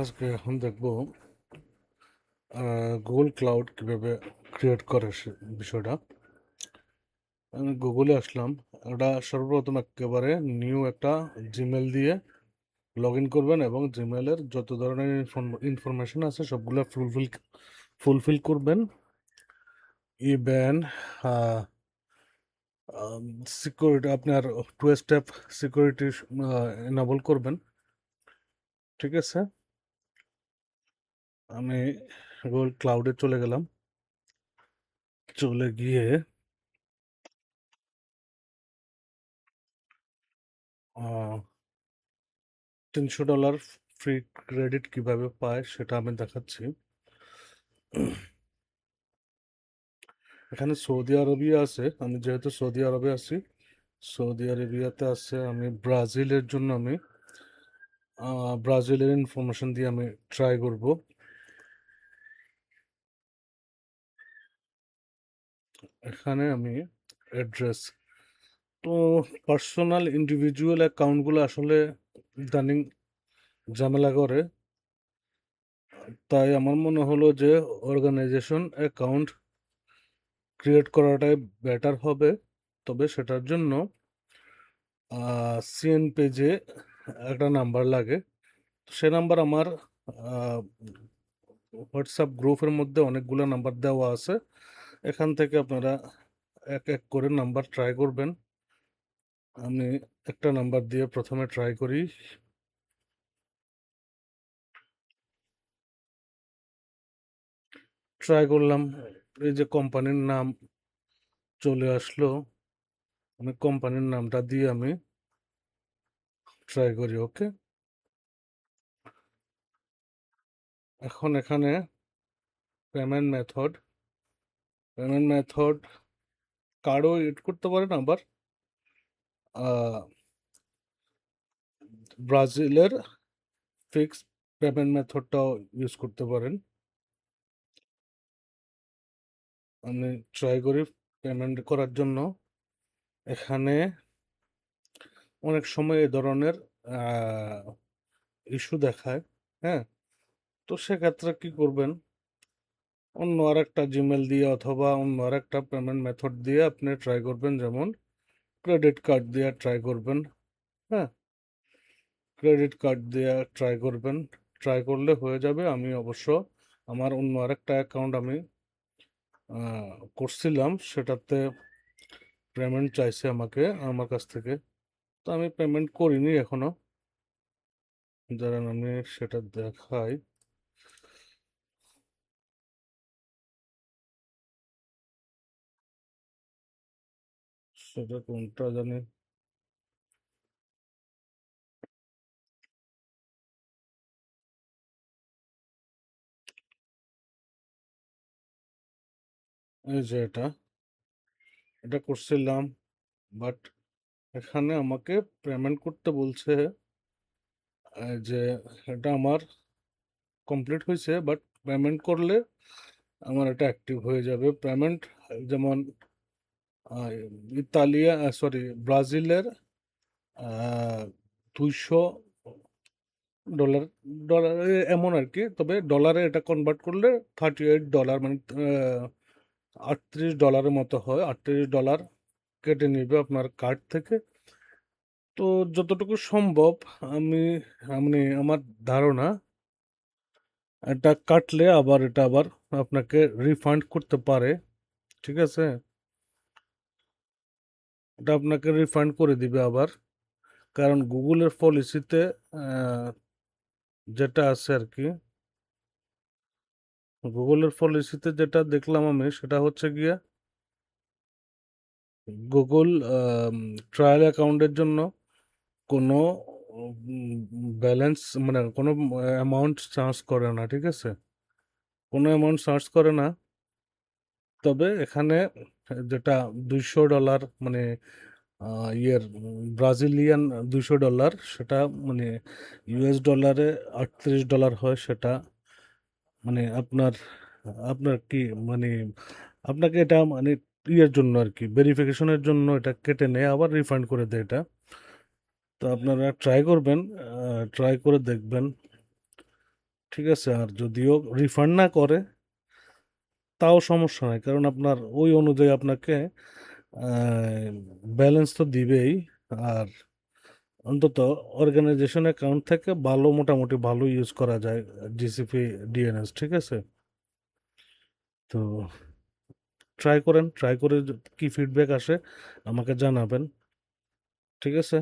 আজকে এখন দেখব গুগল ক্লাউড কিভাবে ক্রিয়েট করে বিষয়টা। আমি গুগলে আসলাম। ওটা সর্বপ্রথম একেবারে নিউ একটা জিমেল দিয়ে লগ ইন করবেন এবং জিমেলের যত ধরনের ইনফরমেশন আছে সবগুলো ফুলফিল করবেন। ইভেন সিকিউরিটি আপনার 2 স্টেপ সিকিউরিটি এনাবল করবেন। ঠিক আছে, আমি গুগল ক্লাউডে চলে গেলাম। চলে গিয়ে $300 ফ্রি ক্রেডিট কিভাবে পায় সেটা আমি দেখাচ্ছি। এখানে সৌদি আরবিয়া আছে, আমি যেহেতু সৌদি আরবে আছি, সৌদি আরবিয়াতে আছে। আমি ব্রাজিলের জন্য আমি ব্রাজিলের ইনফরমেশন দিয়ে আমি ট্রাই করব। এখানে আমি অ্যাড্রেস, তো পার্সোনাল ইন্ডিভিজুয়াল অ্যাকাউন্টগুলো আসলে ইদানিং ঝামেলা করে, তাই আমার মনে হলো যে অর্গানাইজেশন অ্যাকাউন্ট ক্রিয়েট করাটাই বেটার হবে। তবে সেটার জন্য সিএন পেজে একটা নাম্বার লাগে। সে নাম্বার আমার হোয়াটসঅ্যাপ গ্রুপের মধ্যে অনেকগুলো নাম্বার দেওয়া আছে। এখান থেকে আপনারা এক এক করে নাম্বার ট্রাই করবেন। আমি একটা নাম্বার দিয়ে প্রথমে ট্রাই করি। ট্রাই করলাম, এই যে কোম্পানির নাম চলে আসলো। আমি কোম্পানির নামটা দিয়ে আমি ট্রাই করি। ওকে, এখন এখানে পেমেন্ট মেথড, কার্ডও এড করতে পারেন, আবার ব্রাজিলের ফিক্স পেমেন্ট মেথডটাও ইউজ করতে পারেন। আমি ট্রাই করি পেমেন্ট করার জন্য। এখানে অনেক সময় এ ধরনের ইস্যু দেখায়। হ্যাঁ, তো সেক্ষেত্রে কি করবেন, অন্য আরেকটা জিমেল দিয়ে অথবা অন্য আরেকটা পেমেন্ট মেথড দিয়ে আপনি ট্রাই করবেন, যেমন ক্রেডিট কার্ড দিয়ে ট্রাই করবেন। হ্যাঁ, ক্রেডিট কার্ড দিয়ে ট্রাই করবেন। ট্রাই করলে হয়ে যাবে। আমি অবশ্য আমার অন্য আরেকটা অ্যাকাউন্ট আমি করছিলাম, সেটাতে পেমেন্ট চাইছে আমার কাছ থেকে, তো আমি পেমেন্ট করিনি এখনো। দাঁড়ান আমি সেটা দেখাই। সেটা কোনটা জানি, এই যে এটা এটা করছিলাম, বাট এখানে আমাকে পেমেন্ট করতে বলছে যে এটা আমার কমপ্লিট হয়েছে, বাট পেমেন্ট করলে আমার এটা অ্যাক্টিভ হয়ে যাবে পেমেন্ট। যেমন আহ, ব্রাজিলের 200 ডলার, ডলারে এমন আর কি, তবে ডলারে এটা কনভার্ট করলে $38, মানে $38 মতো হয়। $38 কেটে নিবে আপনার কার্ড থেকে। তো যতটুকু সম্ভব আমি আমার ধারণা, এটা কাটলে আবার এটা আবার আপনাকে রিফান্ড করতে পারে। ঠিক আছে, এটা আপনাকে রিফান্ড করে দিবে আবার, কারণ গুগলের পলিসিতে যেটা আছে আর কি, গুগলের পলিসিতে যেটা দেখলাম আমি সেটা হচ্ছে গিয়ে গুগল ট্রায়াল অ্যাকাউন্টের জন্য কোনো ব্যালেন্স, মানে কোনো অ্যামাউন্ট চার্জ করে না। ঠিক আছে, কোনো অ্যামাউন্ট চার্জ করে না। তবে এখানে যেটা $200, মানে ব্রাজিলিয়ান $200, সেটা মানে US ডলারে $38 হয়। সেটা মানে আপনার কি, মানে আপনাকে এটা মানে ইয়ের জন্য আর কি, ভেরিফিকেশনের জন্য এটা কেটে নেয়, আবার রিফান্ড করে দেয় এটা। তো আপনারা ট্রাই করবেন, ট্রাই করে দেখবেন। ঠিক আছে? আর যদিও রিফান্ড না করে তাও সমস্যা নাই। কারণ আপনার ওই অনুযায়ী আপনাকে ব্যালেন্স তো দিবেই। আর অন্তত অর্গানাইজেশন অ্যাকাউন্ট থেকে ভালো মোটামুটি ভালো ইউজ করা যায় জিসিপি ডিএনএস, ঠিক আছে? তো ট্রাই করেন, ট্রাই করে কি ফিডব্যাক আসে আমাকে জানাবেন, ঠিক আছে?